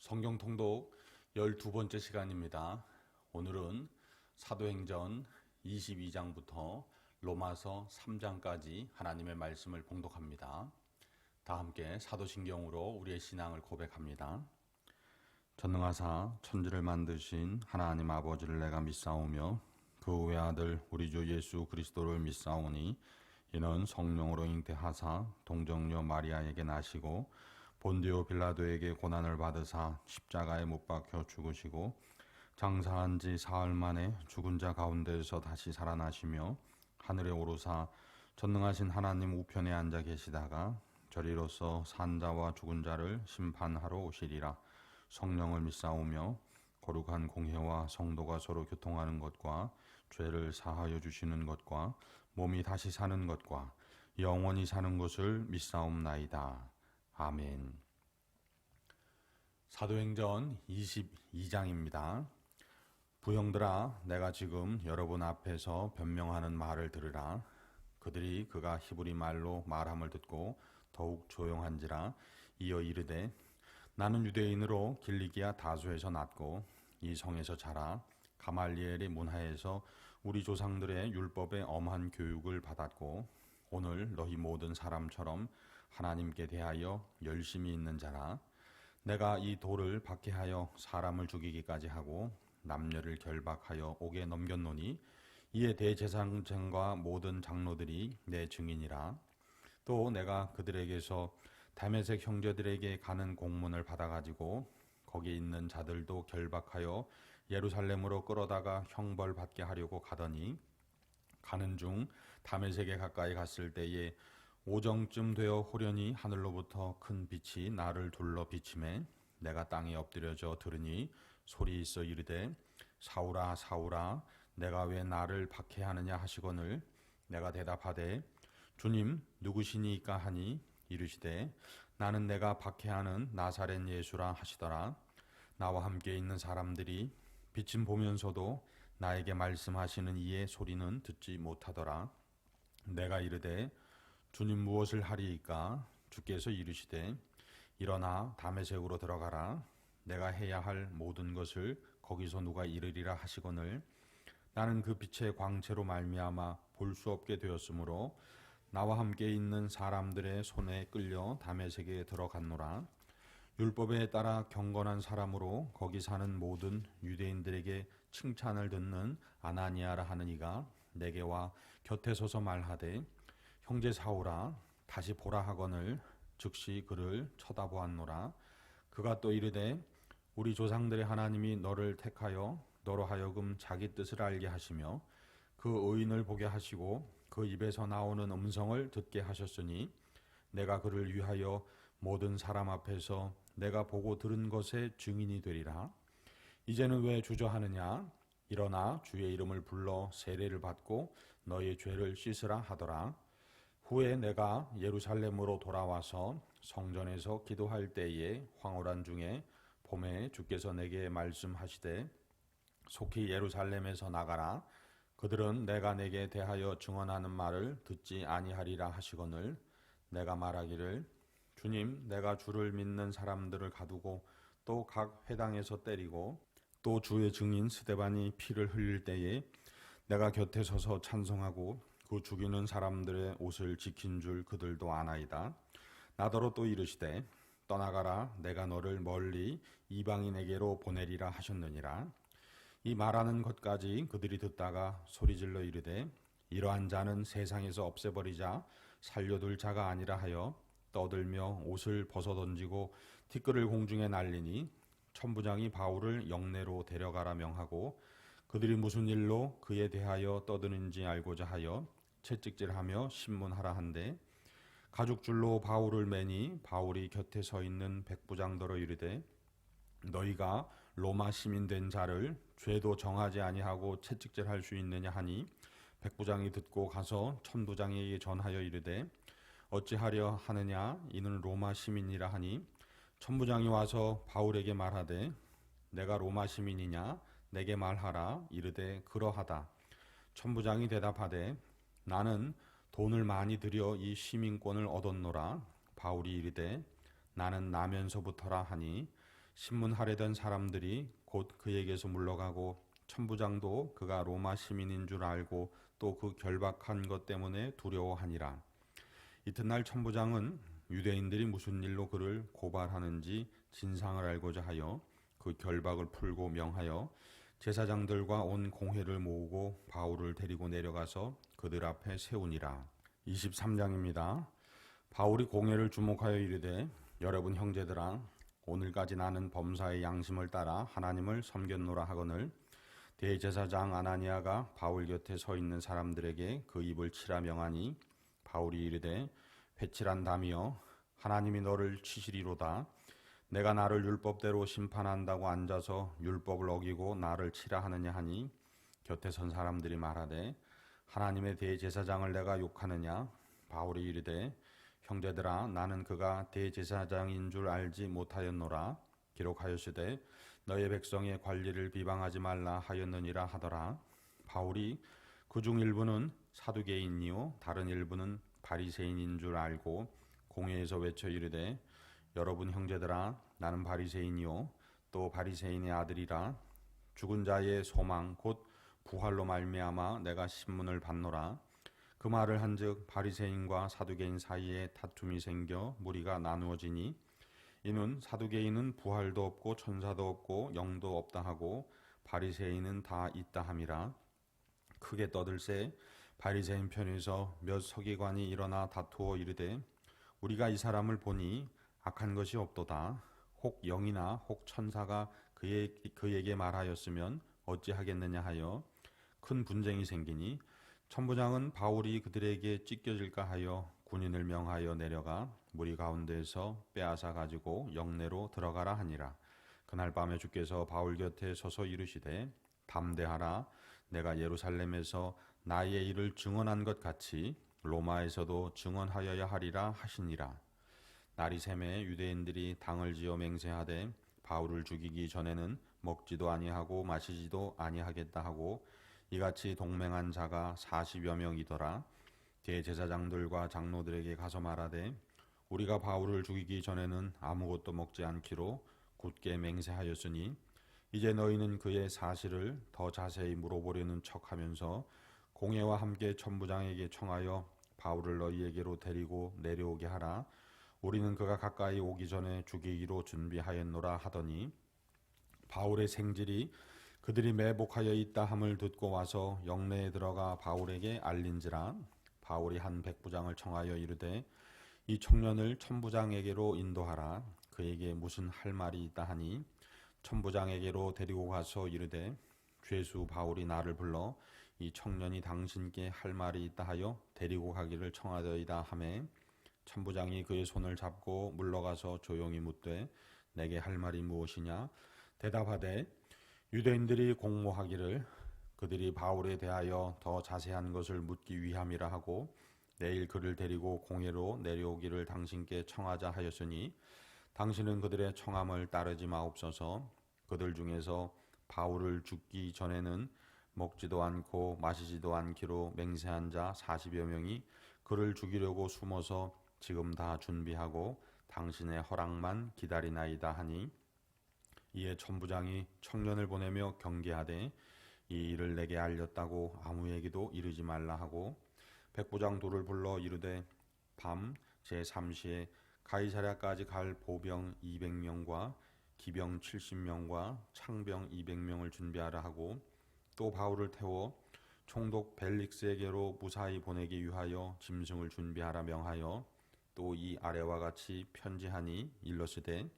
성경 통독 12번째 시간입니다. 오늘은 사도행전 22장부터 로마서 3장까지 하나님의 말씀을 봉독합니다. 다 함께 사도신경으로 우리의 신앙을 고백합니다. 전능하사 천지를 만드신 하나님 아버지를 내가 믿사오며 그 외아들 우리 주 예수 그리스도를 믿사오니 이는 성령으로 잉태하사 동정녀 마리아에게 나시고 본디오 빌라도에게 고난을 받으사 십자가에 못 박혀 죽으시고 장사한 지 사흘 만에 죽은 자 가운데에서 다시 살아나시며 하늘에 오르사 전능하신 하나님 우편에 앉아 계시다가 저리로서 산 자와 죽은 자를 심판하러 오시리라. 성령을 믿사오며 거룩한 공회와 성도가 서로 교통하는 것과 죄를 사하여 주시는 것과 몸이 다시 사는 것과 영원히 사는 것을 믿사옵나이다. 아멘. 사도행전 22장입니다. 부형들아, 내가 지금 여러분 앞에서 변명하는 말을 들으라. 그들이 그가 히브리 말로 말함을 듣고 더욱 조용한지라. 이어 이르되 나는 유대인으로 길리기아 다소에서 났고 이 성에서 자라 가말리엘의 문하에서 우리 조상들의 율법에 엄한 교육을 받았고 오늘 너희 모든 사람처럼 하나님께 대하여 열심히 있는 자라. 내가 이 돌을 박해하여 사람을 죽이기까지 하고 남녀를 결박하여 옥에 넘겼노니 이에 대제사장과 모든 장로들이 내 증인이라. 또 내가 그들에게서 다메섹 형제들에게 가는 공문을 받아가지고 거기 있는 자들도 결박하여 예루살렘으로 끌어다가 형벌받게 하려고 가더니 가는 중 다메섹에 가까이 갔을 때에 오정쯤 되어 호련히 하늘로부터 큰 빛이 나를 둘러 비치매 내가 땅에 엎드려져 들으니 소리 있어 이르되 사울아 사울아 내가 왜 나를 박해하느냐 하시거늘 내가 대답하되 주님 누구시니까 하니 이르시되 나는 내가 박해하는 나사렛 예수라 하시더라. 나와 함께 있는 사람들이 빛은 보면서도 나에게 말씀하시는 이의 소리는 듣지 못하더라. 내가 이르되 주님 무엇을 하리이까? 주께서 이르시되 일어나 다메섹으로 들어가라. 내가 해야 할 모든 것을 거기서 누가 이르리라 하시거늘 나는 그 빛의 광채로 말미암아 볼 수 없게 되었으므로 나와 함께 있는 사람들의 손에 끌려 다메섹에 들어갔노라. 율법에 따라 경건한 사람으로 거기 사는 모든 유대인들에게 칭찬을 듣는 아나니아라 하는 이가 내게 와 곁에 서서 말하되 형제 사울아 다시 보라 하거늘 즉시 그를 쳐다보았노라. 그가 또 이르되 우리 조상들의 하나님이 너를 택하여 너로 하여금 자기 뜻을 알게 하시며 그 의인을 보게 하시고 그 입에서 나오는 음성을 듣게 하셨으니 내가 그를 위하여 모든 사람 앞에서 내가 보고 들은 것의 증인이 되리라. 이제는 왜 주저하느냐? 일어나 주의 이름을 불러 세례를 받고 너의 죄를 씻으라 하더라. 후에 내가 예루살렘으로 돌아와서 성전에서 기도할 때에 황홀한 중에 봄에 주께서 내게 말씀하시되 속히 예루살렘에서 나가라. 그들은 내가 내게 대하여 증언하는 말을 듣지 아니하리라 하시거늘 내가 말하기를 주님 내가 주를 믿는 사람들을 가두고 또 각 회당에서 때리고 또 주의 증인 스데반이 피를 흘릴 때에 내가 곁에 서서 찬송하고 그 죽이는 사람들의 옷을 지킨 줄 그들도 아나이다. 나더러 또 이르시되 떠나가라. 내가 너를 멀리 이방인에게로 보내리라 하셨느니라. 이 말하는 것까지 그들이 듣다가 소리질러 이르되 이러한 자는 세상에서 없애버리자 살려둘 자가 아니라 하여 떠들며 옷을 벗어던지고 티끌을 공중에 날리니 천부장이 바울을 영내로 데려가라 명하고 그들이 무슨 일로 그에 대하여 떠드는지 알고자 하여 채찍질하며 신문하라 한데 가죽줄로 바울을 매니 바울이 곁에 서 있는 백부장더러 이르되 너희가 로마 시민 된 자를 죄도 정하지 아니하고 채찍질할 수 있느냐 하니 백부장이 듣고 가서 천부장에게 전하여 이르되 어찌하려 하느냐 이는 로마 시민이라 하니 천부장이 와서 바울에게 말하되 내가 로마 시민이냐 내게 말하라. 이르되 그러하다. 천부장이 대답하되 나는 돈을 많이 들여 이 시민권을 얻었노라. 바울이 이르되 나는 나면서부터라 하니 신문하려던 사람들이 곧 그에게서 물러가고 천부장도 그가 로마 시민인 줄 알고 또 그 결박한 것 때문에 두려워하니라. 이튿날 천부장은 유대인들이 무슨 일로 그를 고발하는지 진상을 알고자 하여 그 결박을 풀고 명하여 제사장들과 온 공회를 모으고 바울을 데리고 내려가서 그들 앞에 세우니라. 23장입니다. 바울이 공회를 주목하여 이르되 여러분 형제들아 오늘까지 나는 범사의 양심을 따라 하나님을 섬겼노라 하거늘 대제사장 아나니아가 바울 곁에 서 있는 사람들에게 그 입을 치라 명하니 바울이 이르되 회칠한 담이여 하나님이 너를 치시리로다. 내가 나를 율법대로 심판한다고 앉아서 율법을 어기고 나를 치라 하느냐 하니 곁에 선 사람들이 말하되 하나님의 대제사장을 내가 욕하느냐. 바울이 이르되 형제들아 나는 그가 대제사장인 줄 알지 못하였노라. 기록하였으되 너의 백성의 관리를 비방하지 말라 하였느니라 하더라. 바울이 그중 일부는 사두개인이요 다른 일부는 바리새인인 줄 알고 공회에서 외쳐 이르되 여러분 형제들아 나는 바리새인이요 또 바리새인의 아들이라. 죽은 자의 소망 곧 부활로 말미암아 내가 신문을 받노라. 그 말을 한즉 바리새인과 사두개인 사이에 다툼이 생겨 무리가 나누어지니 이는 사두개인은 부활도 없고 천사도 없고 영도 없다 하고 바리새인은 다 있다 함이라. 크게 떠들새 바리새인 편에서 몇 서기관이 일어나 다투어 이르되 우리가 이 사람을 보니 악한 것이 없도다. 혹 영이나 혹 천사가 그에게 말하였으면 어찌하겠느냐 하여 큰 분쟁이 생기니 천부장은 바울이 그들에게 찢겨질까 하여 군인을 명하여 내려가 무리 가운데에서 빼앗아 가지고 영내로 들어가라 하니라. 그날 밤에 주께서 바울 곁에 서서 이르시되 담대하라. 내가 예루살렘에서 나의 일을 증언한 것 같이 로마에서도 증언하여야 하리라 하시니라. 날이 새매 유대인들이 당을 지어 맹세하되 바울을 죽이기 전에는 먹지도 아니하고 마시지도 아니하겠다 하고 이같이 동맹한 자가 40여 명이더라. 대제사장들과 장로들에게 가서 말하되 우리가 바울을 죽이기 전에는 아무것도 먹지 않기로 굳게 맹세하였으니 이제 너희는 그의 사실을 더 자세히 물어보려는 척하면서 공회와 함께 천부장에게 청하여 바울을 너희에게로 데리고 내려오게 하라. 우리는 그가 가까이 오기 전에 죽이기로 준비하였노라 하더니 바울의 생질이 그들이 매복하여 있다 함을 듣고 와서 영내에 들어가 바울에게 알린지라. 바울이 한 백부장을 청하여 이르되 이 청년을 천부장에게로 인도하라. 그에게 무슨 할 말이 있다 하니 천부장에게로 데리고 가서 이르되 죄수 바울이 나를 불러 이 청년이 당신께 할 말이 있다 하여 데리고 가기를 청하더이다 하매 천부장이 그의 손을 잡고 물러가서 조용히 묻되 내게 할 말이 무엇이냐. 대답하되 유대인들이 공모하기를 그들이 바울에 대하여 더 자세한 것을 묻기 위함이라 하고 내일 그를 데리고 공회로 내려오기를 당신께 청하자 하였으니 당신은 그들의 청함을 따르지 마옵소서. 그들 중에서 바울을 죽기 전에는 먹지도 않고 마시지도 않기로 맹세한 자 40여 명이 그를 죽이려고 숨어서 지금 다 준비하고 당신의 허락만 기다리나이다 하니 이에 천부장이 청년을 보내며 경계하되 이 일을 내게 알렸다고 아무에게도 이르지 말라 하고 백부장 둘을 불러 이르되 밤 제3시에 가이사랴까지 갈 보병 200명과 기병 70명과 창병 200명을 준비하라 하고 또 바울을 태워 총독 벨릭스에게로 무사히 보내기 위하여 짐승을 준비하라 명하여 또 이 아래와 같이 편지하니 일러스되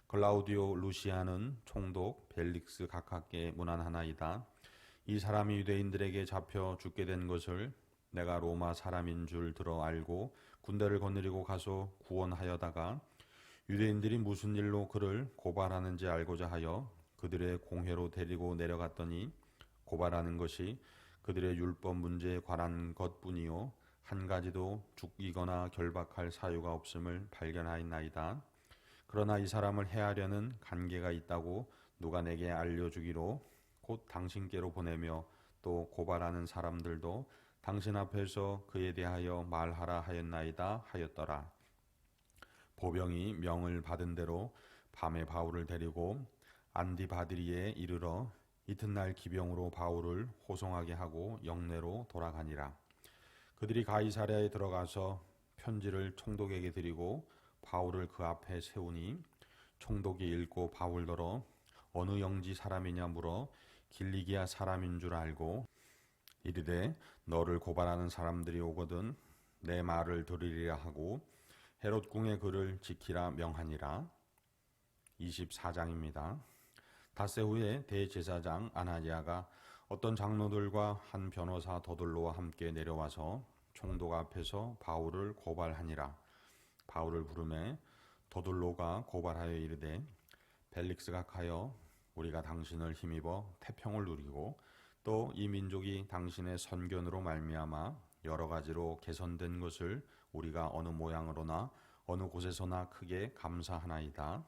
글라우디오 루시아는 총독 벨릭스 각하께 문안하나이다. 이 사람이 유대인들에게 잡혀 죽게 된 것을 내가 로마 사람인 줄 들어 알고 군대를 거느리고 가서 구원하여다가 유대인들이 무슨 일로 그를 고발하는지 알고자 하여 그들의 공회로 데리고 내려갔더니 고발하는 것이 그들의 율법 문제에 관한 것뿐이요 한 가지도 죽이거나 결박할 사유가 없음을 발견하였나이다. 그러나 이 사람을 해하려는 관계가 있다고 누가 내게 알려주기로 곧 당신께로 보내며 또 고발하는 사람들도 당신 앞에서 그에 대하여 말하라 하였나이다 하였더라. 보병이 명을 받은 대로 밤에 바울을 데리고 안디바드리에 이르러 이튿날 기병으로 바울을 호송하게 하고 영내로 돌아가니라. 그들이 가이사랴에 들어가서 편지를 총독에게 드리고 바울을 그 앞에 세우니 총독이 읽고 바울더러 어느 영지 사람이냐 물어 길리기아 사람인 줄 알고 이르되 너를 고발하는 사람들이 오거든 내 말을 들으리라 하고 헤롯 궁의 글을 지키라 명하니라. 24장입니다. 닷새 후에 대제사장 아나니아가 어떤 장로들과 한 변호사 더둘로와 함께 내려와서 총독 앞에서 바울을 고발하니라. 바울을 부르매 더둘로가 고발하여 이르되 벨릭스가 하여 우리가 당신을 힘입어 태평을 누리고 또 이 민족이 당신의 선견으로 말미암아 여러 가지로 개선된 것을 우리가 어느 모양으로나 어느 곳에서나 크게 감사하나이다.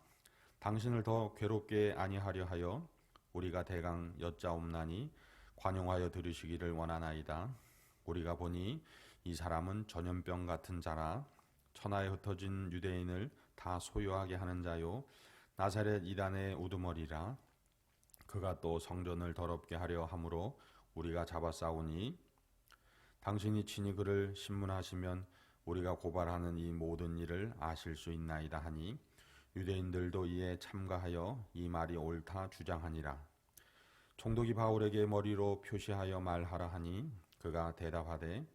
당신을 더 괴롭게 아니하려 하여 우리가 대강 여짜옵나니 관용하여 들으시기를 원하나이다. 우리가 보니 이 사람은 전염병 같은 자라 천하에 흩어진 유대인을 다 소유하게 하는 자요 나사렛 이단의 우두머리라. 그가 또 성전을 더럽게 하려 함으로 우리가 잡아싸우니 당신이 친히 그를 신문하시면 우리가 고발하는 이 모든 일을 아실 수 있나이다 하니 유대인들도 이에 참가하여 이 말이 옳다 주장하니라. 총독이 바울에게 머리로 표시하여 말하라 하니 그가 대답하되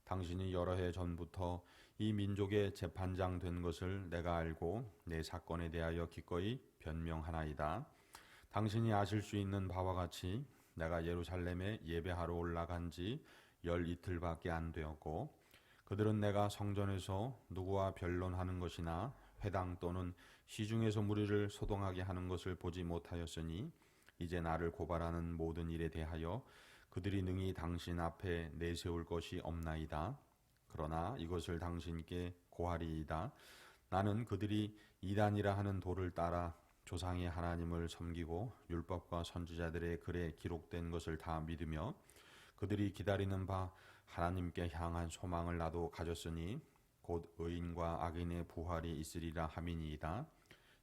당신이 여러 해 전부터 이 민족의 재판장 된 것을 내가 알고 내 사건에 대하여 기꺼이 변명하나이다. 당신이 아실 수 있는 바와 같이 내가 예루살렘에 예배하러 올라간 지 12일밖에 안 되었고 그들은 내가 성전에서 누구와 변론하는 것이나 회당 또는 시중에서 무리를 소동하게 하는 것을 보지 못하였으니 이제 나를 고발하는 모든 일에 대하여 그들이 능히 당신 앞에 내세울 것이 없나이다. 그러나 이것을 당신께 고하리이다. 나는 그들이 이단이라 하는 도를 따라 조상의 하나님을 섬기고 율법과 선지자들의 글에 기록된 것을 다 믿으며 그들이 기다리는 바 하나님께 향한 소망을 나도 가졌으니 곧 의인과 악인의 부활이 있으리라 함이니이다.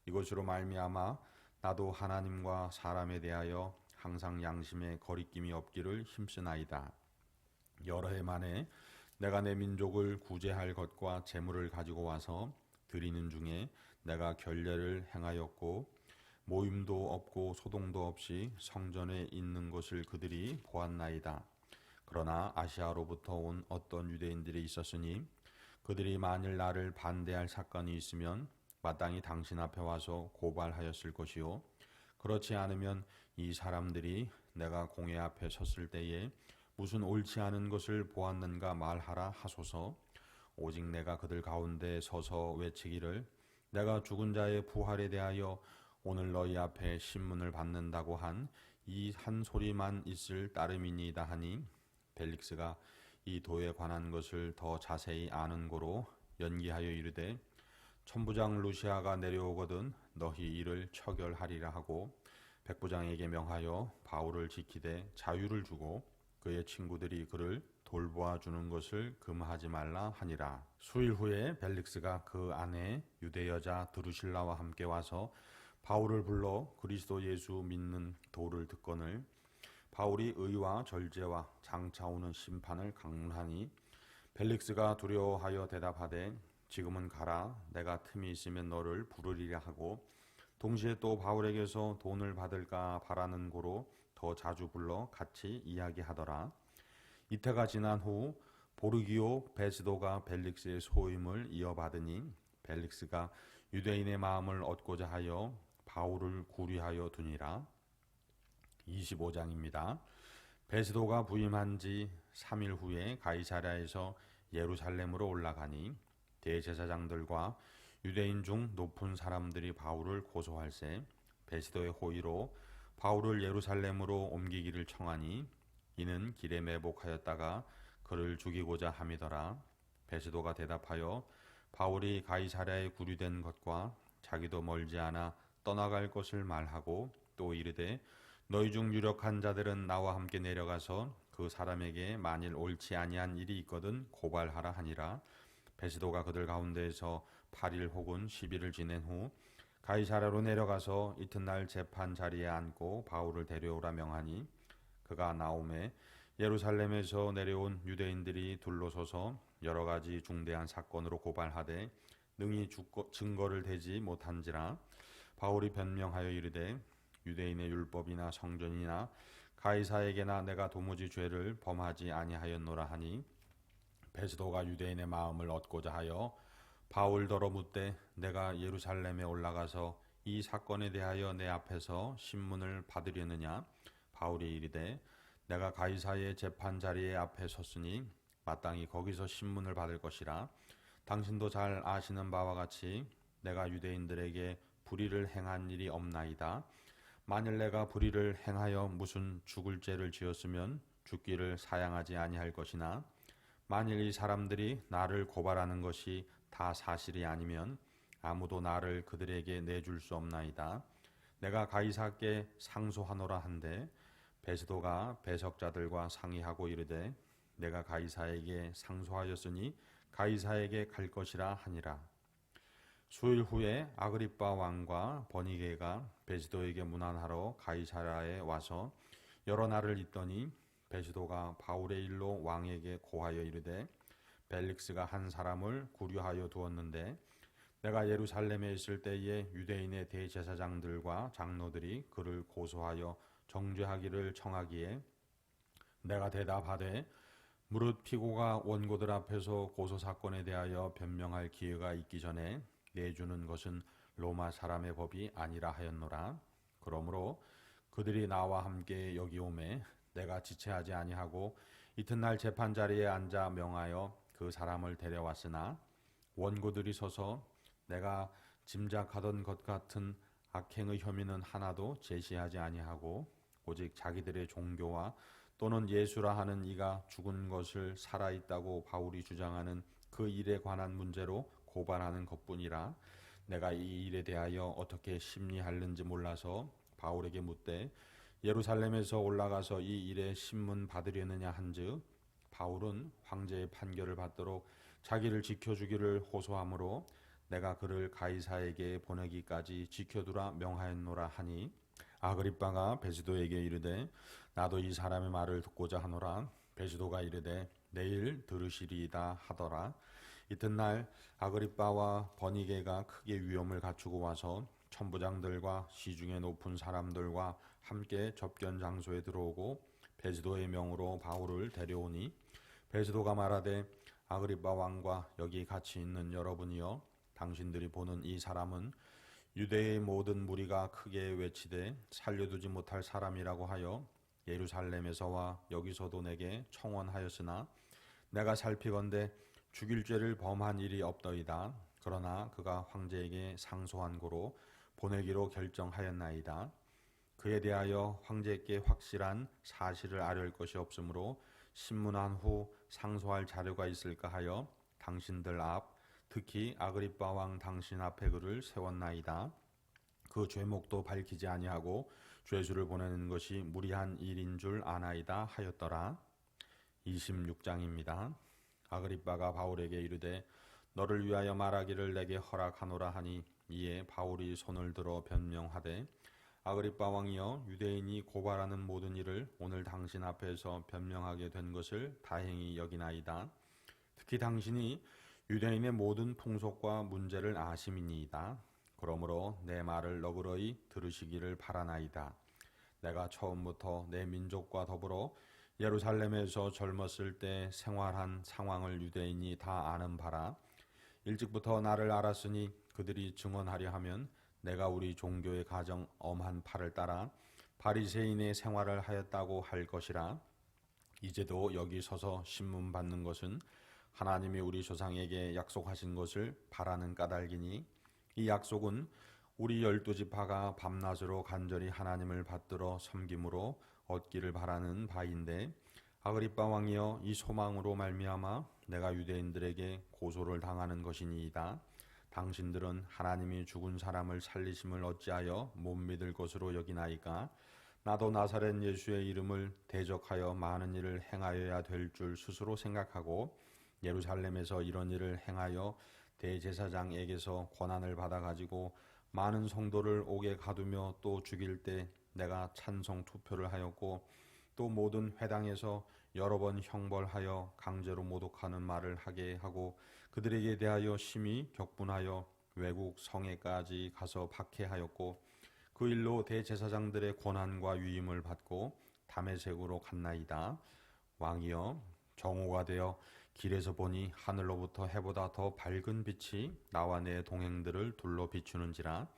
이것으로 말미암아 나도 하나님과 사람에 대하여 항상 양심에 거리낌이 없기를 힘쓰나이다. 여러 해 만에 내가 내 민족을 구제할 것과 재물을 가지고 와서 드리는 중에 내가 결례를 행하였고 모임도 없고 소동도 없이 성전에 있는 것을 그들이 보았나이다. 그러나 아시아로부터 온 어떤 유대인들이 있었으니 그들이 만일 나를 반대할 사건이 있으면 마땅히 당신 앞에 와서 고발하였을 것이요 그렇지 않으면 이 사람들이 내가 공회 앞에 섰을 때에 무슨 옳지 않은 것을 보았는가 말하라 하소서. 오직 내가 그들 가운데 서서 외치기를 내가 죽은 자의 부활에 대하여 오늘 너희 앞에 신문을 받는다고 한 이 한 소리만 있을 따름이니이다 하니 벨릭스가 이 도에 관한 것을 더 자세히 아는 고로 연기하여 이르되 천부장 루시아가 내려오거든 너희 이를 처결하리라 하고 백부장에게 명하여 바울을 지키되 자유를 주고 그의 친구들이 그를 돌보아 주는 것을 금하지 말라 하니라. 수일 후에 벨릭스가 그 아내 유대 여자 드루실라와 함께 와서 바울을 불러 그리스도 예수 믿는 도를 듣거늘 바울이 의와 절제와 장차 오는 심판을 강론하니 벨릭스가 두려워하여 대답하되 지금은 가라 내가 틈이 있으면 너를 부르리라 하고 동시에 또 바울에게서 돈을 받을까 바라는 고로 더 자주 불러 같이 이야기하더라. 이태가 지난 후 보르기오 베스도가 벨릭스의 소임을 이어받으니 벨릭스가 유대인의 마음을 얻고자 하여 바울을 구리하여 두니라. 25장입니다. 베스도가 부임한 지 3일 후에 가이사랴에서 예루살렘으로 올라가니 대제사장들과 유대인 중 높은 사람들이 바울을 고소할세 베스도의 호의로 바울을 예루살렘으로 옮기기를 청하니 이는 길에 매복하였다가 그를 죽이고자 함이더라. 베스도가 대답하여 바울이 가이사랴에 구류된 것과 자기도 멀지 않아 떠나갈 것을 말하고 또 이르되 너희 중 유력한 자들은 나와 함께 내려가서 그 사람에게 만일 옳지 아니한 일이 있거든 고발하라 하니라. 베스도가 그들 가운데에서 8일 혹은 10일을 지낸 후 가이사랴로 내려가서 이튿날 재판 자리에 앉고 바울을 데려오라 명하니 그가 나오매 예루살렘에서 내려온 유대인들이 둘러서서 여러 가지 중대한 사건으로 고발하되 능히 증거를 대지 못한지라 바울이 변명하여 이르되 유대인의 율법이나 성전이나 가이사에게나 내가 도무지 죄를 범하지 아니하였노라 하니 베스도가 유대인의 마음을 얻고자 하여 바울더러 묻되 내가 예루살렘에 올라가서 이 사건에 대하여 내 앞에서 신문을 받으려느냐. 바울이 이르되 내가 가이사의 재판 자리에 앞에 섰으니 마땅히 거기서 신문을 받을 것이라. 당신도 잘 아시는 바와 같이 내가 유대인들에게 불의를 행한 일이 없나이다. 만일 내가 불의를 행하여 무슨 죽을 죄를 지었으면 죽기를 사양하지 아니할 것이나 만일 이 사람들이 나를 고발하는 것이 다 사실이 아니면 아무도 나를 그들에게 내줄 수 없나이다. 내가 가이사께 상소하노라 한데 베스도가 배석자들과 상의하고 이르되 내가 가이사에게 상소하였으니 가이사에게 갈 것이라 하니라. 수일 후에 아그리빠 왕과 버니게가 베스도에게 문안하러 가이사랴에 와서 여러 날을 있더니 베스도가 바울의 일로 왕에게 고하여 이르되 벨릭스가 한 사람을 구류하여 두었는데 내가 예루살렘에 있을 때에 유대인의 대제사장들과 장로들이 그를 고소하여 정죄하기를 청하기에 내가 대답하되 무릇 피고가 원고들 앞에서 고소 사건에 대하여 변명할 기회가 있기 전에 내주는 것은 로마 사람의 법이 아니라 하였노라. 그러므로 그들이 나와 함께 여기 오매 내가 지체하지 아니하고 이튿날 재판 자리에 앉아 명하여 그 사람을 데려왔으나 원고들이 서서 내가 짐작하던 것 같은 악행의 혐의는 하나도 제시하지 아니하고 오직 자기들의 종교와 또는 예수라 하는 이가 죽은 것을 살아있다고 바울이 주장하는 그 일에 관한 문제로 고발하는 것뿐이라. 내가 이 일에 대하여 어떻게 심리하는지 몰라서 바울에게 묻되 예루살렘에서 올라가서 이 일에 신문 받으려느냐 한즉 바울은 황제의 판결을 받도록 자기를 지켜주기를 호소하므로 내가 그를 가이사에게 보내기까지 지켜두라 명하였노라 하니 아그리빠가 베스도에게 이르되 나도 이 사람의 말을 듣고자 하노라. 베스도가 이르되 내일 들으시리이다 하더라. 이튿날 아그리빠와 버니게가 크게 위험을 갖추고 와서 천부장들과 시중에 높은 사람들과 함께 접견 장소에 들어오고 베스도의 명으로 바울을 데려오니 베스도가 말하되 아그리빠 왕과 여기 같이 있는 여러분이여 당신들이 보는 이 사람은 유대의 모든 무리가 크게 외치되 살려두지 못할 사람이라고 하여 예루살렘에서와 여기서도 내게 청원하였으나 내가 살피건대 죽일 죄를 범한 일이 없더이다. 그러나 그가 황제에게 상소한 고로 보내기로 결정하였나이다. 그에 대하여 황제께 확실한 사실을 아뢰을 것이 없으므로 신문한 후 상소할 자료가 있을까 하여 당신들 앞 특히 아그리빠 왕 당신 앞에 그를 세웠나이다. 그 죄목도 밝히지 아니하고 죄수를 보내는 것이 무리한 일인 줄 아나이다 하였더라. 26장입니다. 아그리빠가 바울에게 이르되 너를 위하여 말하기를 내게 허락하노라 하니 이에 바울이 손을 들어 변명하되 아그리빠 왕이여 유대인이 고발하는 모든 일을 오늘 당신 앞에서 변명하게 된 것을 다행히 여기나이다. 특히 당신이 유대인의 모든 풍속과 문제를 아심이니이다. 그러므로 내 말을 너그러이 들으시기를 바라나이다. 내가 처음부터 내 민족과 더불어 예루살렘에서 젊었을 때 생활한 상황을 유대인이 다 아는 바라. 일찍부터 나를 알았으니 그들이 증언하려 하면 내가 우리 종교의 가정 엄한 팔을 따라 바리새인의 생활을 하였다고 할 것이라. 이제도 여기 서서 신문 받는 것은 하나님이 우리 조상에게 약속하신 것을 바라는 까닭이니 이 약속은 우리 12지파가 밤낮으로 간절히 하나님을 받들어 섬김으로 얻기를 바라는 바인데 아그리빠 왕이여 이 소망으로 말미암아 내가 유대인들에게 고소를 당하는 것이니이다. 당신들은 하나님이 죽은 사람을 살리심을 어찌하여 못 믿을 것으로 여기나이까. 나도 나사렛 예수의 이름을 대적하여 많은 일을 행하여야 될 줄 스스로 생각하고 예루살렘에서 이런 일을 행하여 대제사장에게서 권한을 받아가지고 많은 성도를 옥에 가두며 또 죽일 때 내가 찬성 투표를 하였고 또 모든 회당에서 여러 번 형벌하여 강제로 모독하는 말을 하게 하고 그들에게 대하여 심히 격분하여 외국 성에까지 가서 박해하였고 그 일로 대제사장들의 권한과 위임을 받고 다메섹으로 갔나이다. 왕이여 정오가 되어 길에서 보니 하늘로부터 해보다 더 밝은 빛이 나와 내 동행들을 둘러 비추는지라.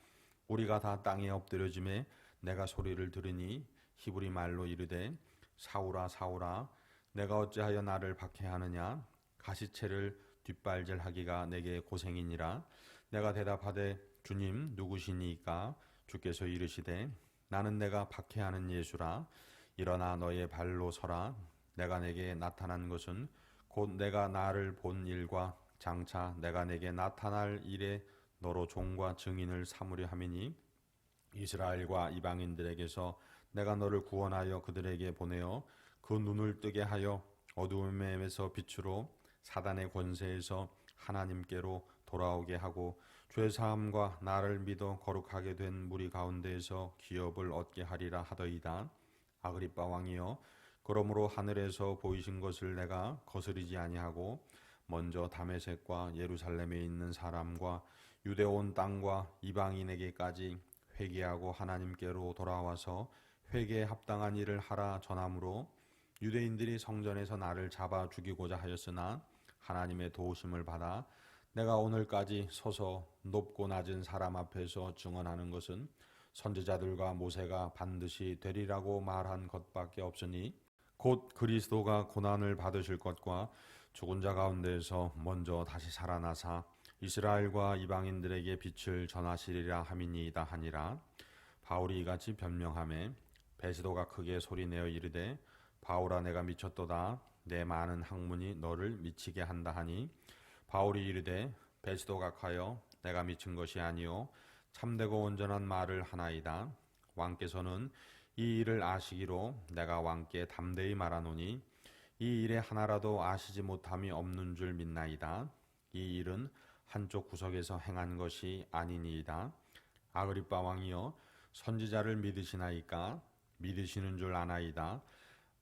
우리가 다 땅에 엎드려짐에 내가 소리를 들으니 히브리 말로 이르되 사울아 사울아 내가 어찌하여 나를 박해하느냐. 가시체를 뒷발질하기가 내게 고생이니라. 내가 대답하되 주님 누구시니까. 주께서 이르시되 나는 내가 박해하는 예수라. 일어나 너의 발로 서라. 내가 내게 나타난 것은 곧 내가 나를 본 일과 장차 내가 내게 나타날 일에 너로 종과 증인을 삼으려 함이니 이스라엘과 이방인들에게서 내가 너를 구원하여 그들에게 보내어 그 눈을 뜨게 하여 어두움에서 빛으로 사단의 권세에서 하나님께로 돌아오게 하고 죄사함과 나를 믿어 거룩하게 된 무리 가운데에서 기업을 얻게 하리라 하더이다. 아그리빠 왕이여 그러므로 하늘에서 보이신 것을 내가 거스르지 아니하고 먼저 다메섹과 예루살렘에 있는 사람과 유대 온 땅과 이방인에게까지 회개하고 하나님께로 돌아와서 회개에 합당한 일을 하라 전함으로 유대인들이 성전에서 나를 잡아 죽이고자 하였으나 하나님의 도우심을 받아 내가 오늘까지 서서 높고 낮은 사람 앞에서 증언하는 것은 선지자들과 모세가 반드시 되리라고 말한 것밖에 없으니 곧 그리스도가 고난을 받으실 것과 죽은 자 가운데에서 먼저 다시 살아나사 이스라엘과 이방인들에게 빛을 전하시리라 함이니이다 하니라. 바울이 이같이 변명하매 베스도가 크게 소리내어 이르되 바울아 내가 미쳤도다. 내 많은 학문이 너를 미치게 한다 하니 바울이 이르되 베스도 각하여 내가 미친 것이 아니요 참되고 온전한 말을 하나이다. 왕께서는 이 일을 아시기로 내가 왕께 담대히 말하노니 이 일에 하나라도 아시지 못함이 없는 줄 믿나이다. 이 일은 한쪽 구석에서 행한 것이 아니니이다. 아그리빠 왕이여 선지자를 믿으시나이까. 믿으시는 줄 아나이다.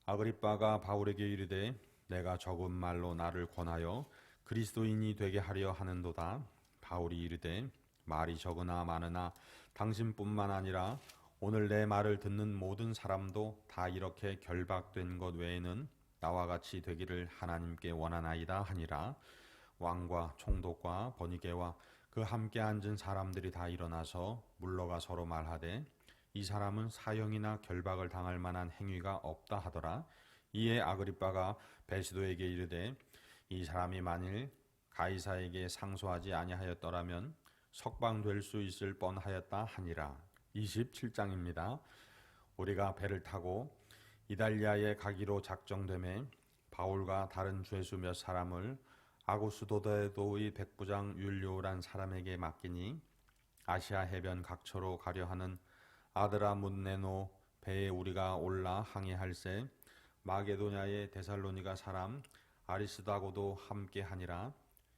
아그리빠가 바울에게 이르되 내가 적은 말로 나를 권하여 그리스도인이 되게 하려 하는도다. 바울이 이르되 말이 적으나 많으나 당신뿐만 아니라 오늘 내 말을 듣는 모든 사람도 다 이렇게 결박된 것 외에는 나와 같이 되기를 하나님께 원하나이다 하니라. 왕과 총독과 버니게와 그 함께 앉은 사람들이 다 일어나서 물러가 서로 말하되 이 사람은 사형이나 결박을 당할 만한 행위가 없다 하더라. 이에 아그리빠가 베스도에게 이르되 이 사람이 만일 가이사에게 상소하지 아니하였더라면 석방될 수 있을 뻔하였다 하니라. 27장입니다. 우리가 배를 타고 이달리아에 가기로 작정되매 바울과 다른 죄수 몇 사람을 아구스도도의 백부장 율리오란 사람에게 맡기니 아시아 해변 각처로 가려 하는 아드라문네노 배에 우리가 올라 항해할새 마게도냐의 데살로니가 사람 아리스다고도 함께 하니라.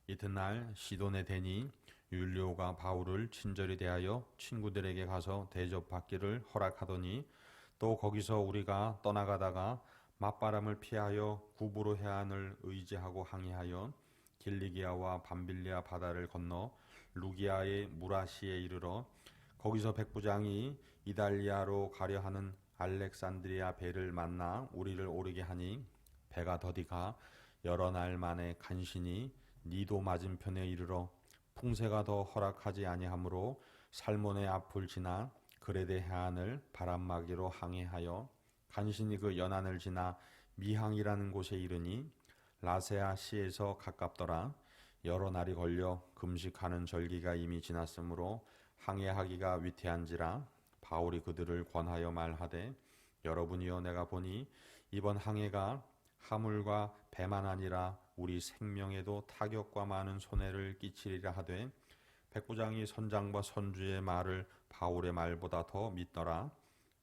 이튿날 시돈에 대니 율리오가 바울을 친절히 대하여 친구들에게 가서 대접받기를 허락하더니 또 거기서 우리가 떠나가다가 맞바람을 피하여 구브로 해안을 의지하고 항해하여 길리기아와 밤빌리아 바다를 건너 루기아의 무라시에 이르러 거기서 백부장이 이달리아로 가려 하는 알렉산드리아 배를 만나 우리를 오르게 하니 배가 더디가 여러 날 만에 간신히 니도 맞은편에 이르러 풍세가 더 허락하지 아니하므로 살몬의 앞을 지나 그레데 해안을 바람막이로 항해하여 간신히 그 연안을 지나 미항이라는 곳에 이르니 라세아 시에서 가깝더라. 여러 날이 걸려 금식하는 절기가 이미 지났으므로 항해하기가 위태한지라. 바울이 그들을 권하여 말하되 여러분이여 내가 보니 이번 항해가 하물과 배만 아니라 우리 생명에도 타격과 많은 손해를 끼치리라 하되 백부장이 선장과 선주의 말을 바울의 말보다 더 믿더라.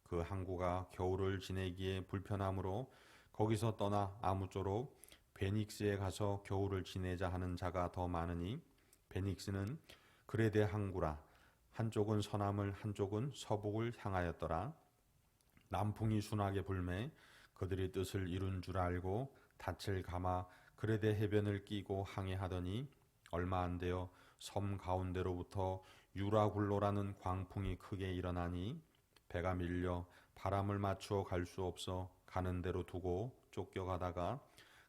그 항구가 겨울을 지내기에 불편하므로 거기서 떠나 아무쪼록 베닉스에 가서 겨울을 지내자 하는 자가 더 많으니 베닉스는 그레데 항구라. 한쪽은 서남을 한쪽은 서북을 향하였더라. 남풍이 순하게 불매 그들이 뜻을 이룬 줄 알고 닻을 감아 그레데 해변을 끼고 항해하더니 얼마 안 되어 섬 가운데로부터 유라굴로라는 광풍이 크게 일어나니 배가 밀려 바람을 맞추어 갈 수 없어 가는 대로 두고 쫓겨가다가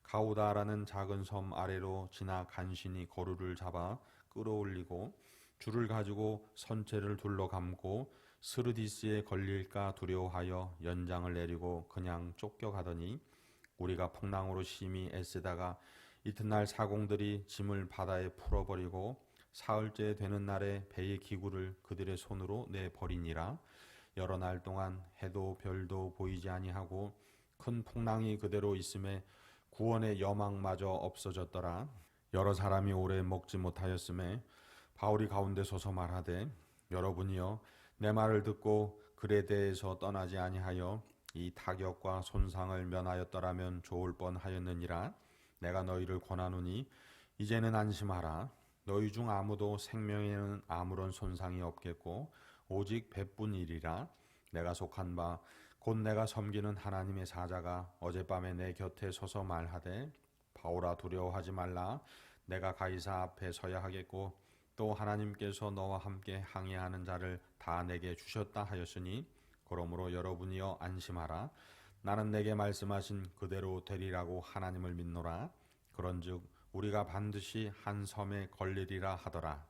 가우다라는 작은 섬 아래로 지나 간신히 거루를 잡아 끌어올리고 줄을 가지고 선체를 둘러 감고 스르디스에 걸릴까 두려워하여 연장을 내리고 그냥 쫓겨가더니 우리가 풍랑으로 심히 애쓰다가 이튿날 사공들이 짐을 바다에 풀어버리고 사흘째 되는 날에 배의 기구를 그들의 손으로 내버리니라. 여러 날 동안 해도 별도 보이지 아니하고 큰 풍랑이 그대로 있음에 구원의 여망마저 없어졌더라. 여러 사람이 오래 먹지 못하였음에 바울이 가운데 서서 말하되 여러분이여 내 말을 듣고 그레데에서 떠나지 아니하여 이 타격과 손상을 면하였더라면 좋을 뻔하였느니라. 내가 너희를 권하노니 이제는 안심하라. 너희 중 아무도 생명에는 아무런 손상이 없겠고 오직 배뿐이리라. 내가 속한 바 곧 내가 섬기는 하나님의 사자가 어젯밤에 내 곁에 서서 말하되 바울아 두려워하지 말라. 내가 가이사 앞에 서야 하겠고 또 하나님께서 너와 함께 항해하는 자를 다 내게 주셨다 하였으니 그러므로 여러분이여 안심하라. 나는 내게 말씀하신 그대로 되리라고 하나님을 믿노라. 그런즉 우리가 반드시 한 섬에 걸리리라 하더라.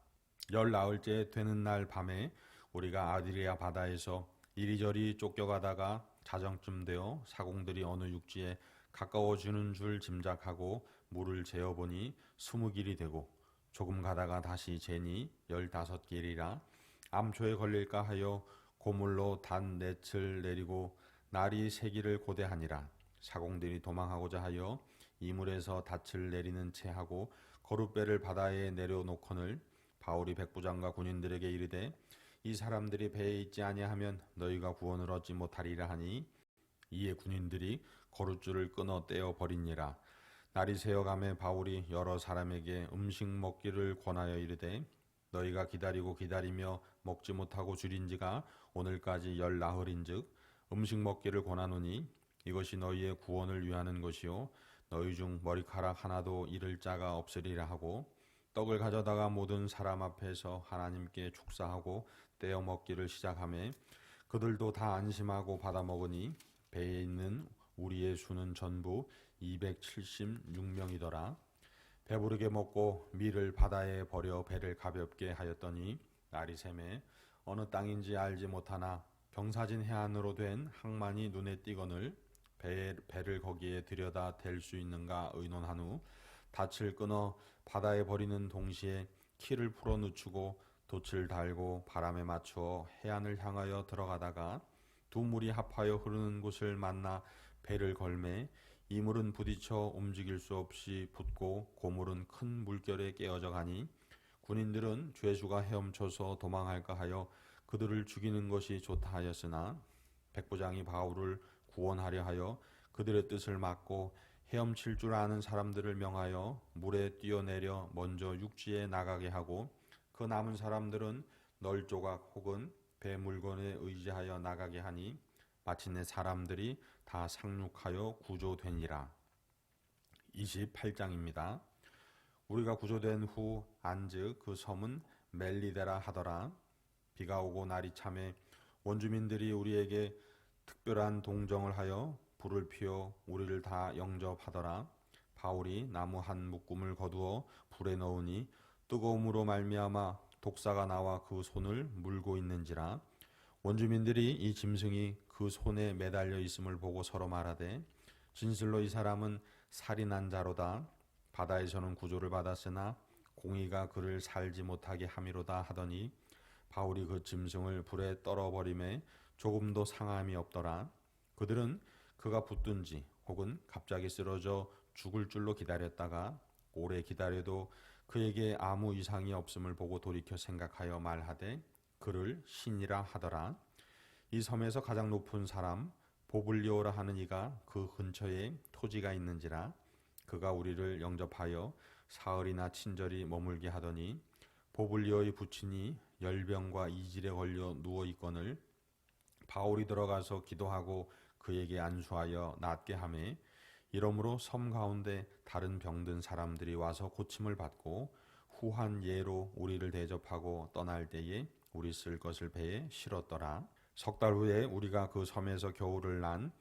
19일째 되는 날 밤에 우리가 아드리아 바다에서 이리저리 쫓겨가다가 자정쯤 되어 사공들이 어느 육지에 가까워지는 줄 짐작하고 물을 재어보니 20길이 되고 조금 가다가 다시 재니 15길이라. 암초에 걸릴까 하여 고물로 단 넷을 내리고 날이 세기를 고대하니라. 사공들이 도망하고자 하여 이물에서 닻을 내리는 채 하고 거룻배를 바다에 내려놓거늘 바울이 백부장과 군인들에게 이르되 이 사람들이 배에 있지 아니하면 너희가 구원을 얻지 못하리라 하니 이에 군인들이 거룻줄을 끊어 떼어 버리니라. 날이 새어가매 바울이 여러 사람에게 음식 먹기를 권하여 이르되 너희가 기다리고 기다리며 먹지 못하고 줄인지가 오늘까지 19일인즉 음식 먹기를 권하노니 이것이 너희의 구원을 위하는 것이요 너희 중 머리카락 하나도 잃을 자가 없으리라 하고 떡을 가져다가 모든 사람 앞에서 하나님께 축사하고 떼어 먹기를 시작하매 그들도 다 안심하고 받아 먹으니 배에 있는 우리의 수는 전부 276명이더라. 배부르게 먹고 밀을 바다에 버려 배를 가볍게 하였더니 날이 새매 어느 땅인지 알지 못하나 경사진 해안으로 된 항만이 눈에 띄거늘 배를 거기에 들여다 댈 수 있는가 의논한 후 닻을 끊어 바다에 버리는 동시에 키를 풀어 늦추고 돛을 달고 바람에 맞추어 해안을 향하여 들어가다가 두 물이 합하여 흐르는 곳을 만나 배를 걸매 이 물은 부딪혀 움직일 수 없이 붙고 고물은 큰 물결에 깨어져 가니 군인들은 죄수가 헤엄쳐서 도망할까 하여 그들을 죽이는 것이 좋다 하였으나 백부장이 바울을 구원하려 하여 그들의 뜻을 막고 헤엄칠 줄 아는 사람들을 명하여 물에 뛰어내려 먼저 육지에 나가게 하고 그 남은 사람들은 널조각 혹은 배 물건에 의지하여 나가게 하니 마침내 사람들이 다 상륙하여 구조되니라. 28장입니다. 우리가 구조된 후 안즉 그 섬은 멜리데라 하더라. 비가 오고 날이 참에 원주민들이 우리에게 특별한 동정을 하여 불을 피워 우리를 다 영접하더라. 바울이 나무 한 묶음을 거두어 불에 넣으니 뜨거움으로 말미암아 독사가 나와 그 손을 물고 있는지라. 원주민들이 이 짐승이 그 손에 매달려 있음을 보고 서로 말하되 진실로 이 사람은 살인한 자로다. 바다에서는 구조를 받았으나 공의가 그를 살지 못하게 함이로다 하더니 바울이 그 짐승을 불에 떨어버림에 조금도 상함이 없더라. 그들은 그가 붙든지 혹은 갑자기 쓰러져 죽을 줄로 기다렸다가 오래 기다려도 그에게 아무 이상이 없음을 보고 돌이켜 생각하여 말하되 그를 신이라 하더라. 이 섬에서 가장 높은 사람 보블리오라 하는 이가 그 근처에 토지가 있는지라. 그가 우리를 영접하여 사흘이나 친절히 머물게 하더니 보블리오의 부친이 열병과 이질에 걸려 누워 있거늘 바울이 들어가서 기도하고 그에게 안수하여 낫게 하매 이러므로 섬 가운데 다른 병든 사람들이 와서 고침을 받고 후한 예로 우리를 대접하고 떠날 때에 우리 쓸 것을 배에 실었더라. 석 달 후에 우리가 그 섬에서 겨울을 난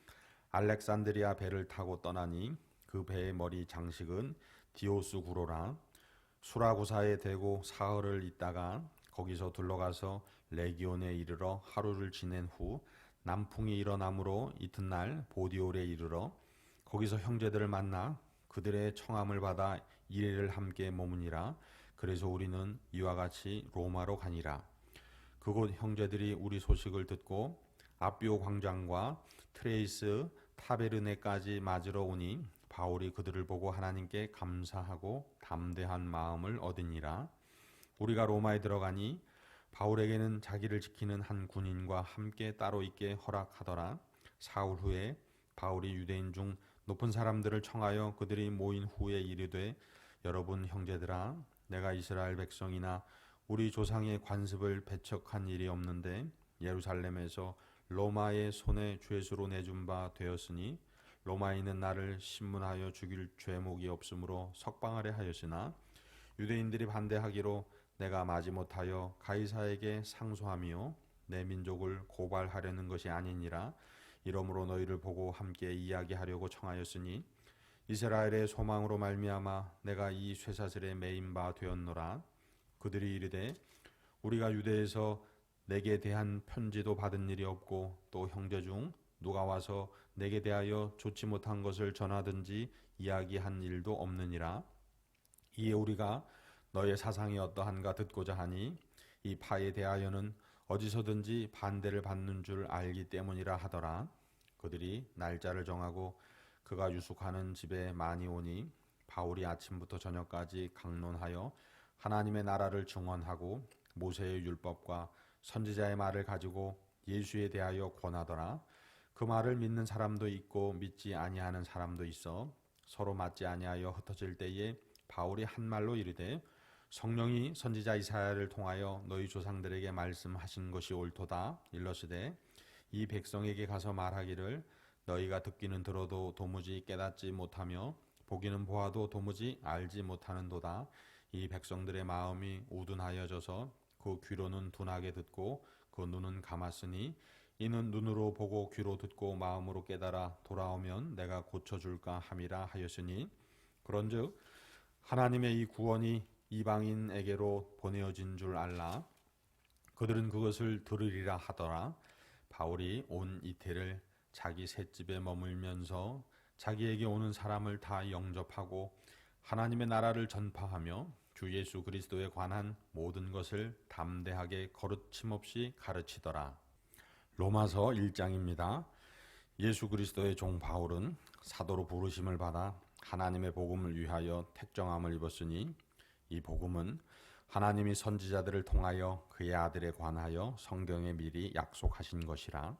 알렉산드리아 배를 타고 떠나니 그 배의 머리 장식은 디오스 구로라. 수라구사에 대고 사흘을 있다가 거기서 둘러가서 레기온에 이르러 하루를 지낸 후 남풍이 일어나므로 이튿날 보디올에 이르러 거기서 형제들을 만나 그들의 청함을 받아 이레를 함께 머무니라. 그래서 우리는 이와 같이 로마로 가니라. 그곳 형제들이 우리 소식을 듣고 아비오 광장과 트레이스 타베르네까지 맞으러 오니 바울이 그들을 보고 하나님께 감사하고 담대한 마음을 얻으니라. 우리가 로마에 들어가니 바울에게는 자기를 지키는 한 군인과 함께 따로 있게 허락하더라. 사흘 후에 바울이 유대인 중 높은 사람들을 청하여 그들이 모인 후에 이르되 여러분 형제들아 내가 이스라엘 백성이나 우리 조상의 관습을 배척한 일이 없는데 예루살렘에서 로마의 손에 죄수로 내준 바 되었으니 로마에 있는 나를 신문하여 죽일 죄목이 없으므로 석방하려 하였으나 유대인들이 반대하기로 내가 마지못하여 가이사에게 상소하며 내 민족을 고발하려는 것이 아니니라. 이러므로 너희를 보고 함께 이야기하려고 청하였으니 이스라엘의 소망으로 말미암아 내가 이 쇠사슬에 매인 바 되었노라. 그들이 이르되 우리가 유대에서 내게 대한 편지도 받은 일이 없고 또 형제 중 누가 와서 내게 대하여 좋지 못한 것을 전하든지 이야기한 일도 없느니라. 이에 우리가 너의 사상이 어떠한가 듣고자 하니 이 파에 대하여는 어디서든지 반대를 받는 줄 알기 때문이라 하더라. 그들이 날짜를 정하고 그가 유숙하는 집에 많이 오니 바울이 아침부터 저녁까지 강론하여 하나님의 나라를 증언하고 모세의 율법과 선지자의 말을 가지고 예수에 대하여 권하더라. 그 말을 믿는 사람도 있고 믿지 아니하는 사람도 있어 서로 맞지 아니하여 흩어질 때에 바울이 한 말로 이르되 성령이 선지자 이사야를 통하여 너희 조상들에게 말씀하신 것이 옳도다. 일러스되 이 백성에게 가서 말하기를 너희가 듣기는 들어도 도무지 깨닫지 못하며 보기는 보아도 도무지 알지 못하는도다. 이 백성들의 마음이 우둔하여져서 그 귀로는 둔하게 듣고 그 눈은 감았으니 이는 눈으로 보고 귀로 듣고 마음으로 깨달아 돌아오면 내가 고쳐줄까 함이라 하였으니 그런즉 하나님의 이 구원이 이방인에게로 보내어진 줄 알라. 그들은 그것을 들으리라 하더라. 바울이 온 이태를 자기 셋집에 머물면서 자기에게 오는 사람을 다 영접하고 하나님의 나라를 전파하며 주 예수 그리스도에 관한 모든 것을 담대하게 거르침없이 가르치더라. 로마서 1장입니다. 예수 그리스도의 종 바울은 사도로 부르심을 받아 하나님의 복음을 위하여 택정함을 입었으니 이 복음은 하나님이 선지자들을 통하여 그의 아들에 관하여 성경에 미리 약속하신 것이라.